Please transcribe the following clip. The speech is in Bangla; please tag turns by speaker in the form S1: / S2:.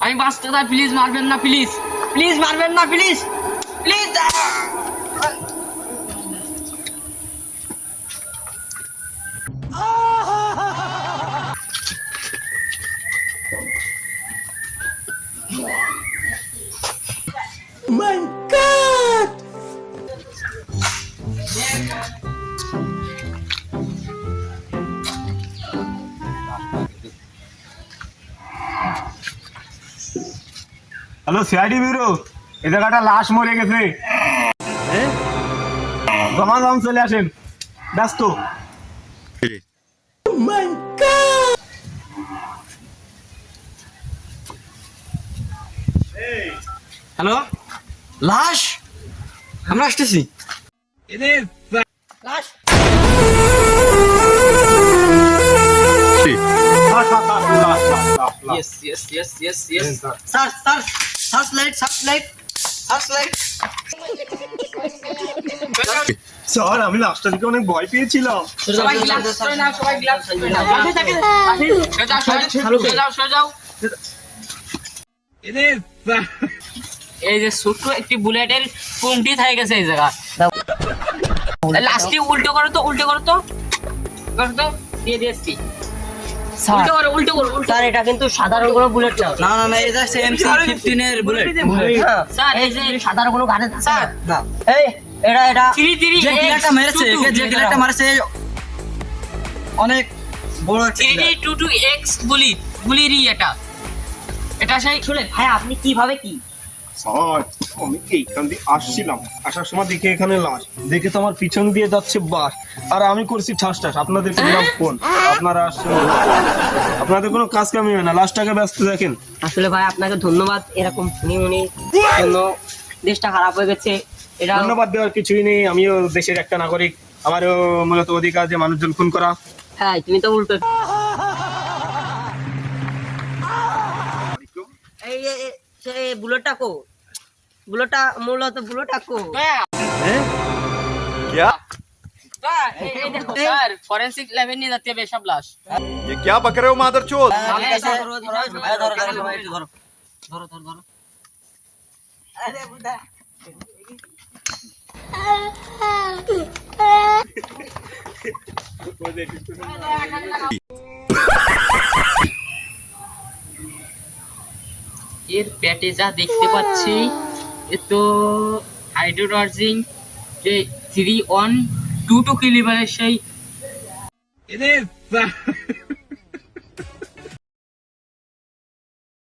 S1: আমি বাঁচতে চাই, প্লিজ মারবেন না, প্লিজ প্লিজ মারবেন না, please please.
S2: My God!
S3: Hello CID bureau, এই জায়গাটা লাশ মরে গেছে, জমা চলে আসেন, ব্যস্ত।
S2: My God!
S1: হ্যালো, লাশ? আমরা আসতেছি। লাশ Yes, yes, yes, yes, yes. Search, search, searchlight, searchlight, searchlight.
S3: Sir আমি লাস্টটা দিকে অনেক ভয় পেয়েছিলাম।
S1: সবাই গ্লাভস পরে নাও, সবাই গ্লাভস পরে নাও। সোজাও। এই যে ছোট্ট একটি বুলেটের পুংটি থেকে গেছে এই জায়গা। লাস্টে উল্টো করো তো, দিয়ে দিয়েছি। উল্টো করো।
S4: স্যার এটা কিন্তু সাধারণ কোনো বুলেট না।
S1: না, এটা MC-15 এর বুলেট। স্যার এই যে
S4: সাধারণ কোনো গানে
S1: স্যার
S4: না। এই এটা
S1: যে কিলারটা মেরেছে অনেক বড় 3D22X গুলিরই এটা সেই।
S4: শুনে ভাই আপনি কিভাবে কি
S3: স্যার আমি এইখান দিয়ে আসছিলাম, আসার সময় দেখে এখানে লাশ, দেখে তো আমার পিছন দিয়ে যাচ্ছে বাস, আর আমি করছি ঠাস আপনাদেরকে দিলাম ফোন, আপনারা আসছেন, আপনাদের কোনো কাজ কামি হয় না, লাশটাকে ব্যস্ত দেখেন।
S4: আসলে ভাই আপনাকে ধন্যবাদ, এরকম শুনি জন্য দেশটা খারাপ হয়ে গেছে। এটা
S3: ধন্যবাদ দেওয়ার কিছুই নেই, আমিও দেশের একটা নাগরিক, আমারও মূলত অধিকার যে মানুষজন খুন করা।
S4: হ্যাঁ তুমি তো উল্টো। এই সেই বুলেটটা মূলত বুলেটটা কো
S1: স্যার ফরেনসিক ল্যাবে নিয়ে যেতে হবে সব লাশ।
S5: ये क्या बक रहे हो मादरचोद?
S4: ধরো।
S1: এর পেটে যা দেখতে পাচ্ছি এ তো হাইড্রোডার্জিং যে 312 ক্যালিবারের সেই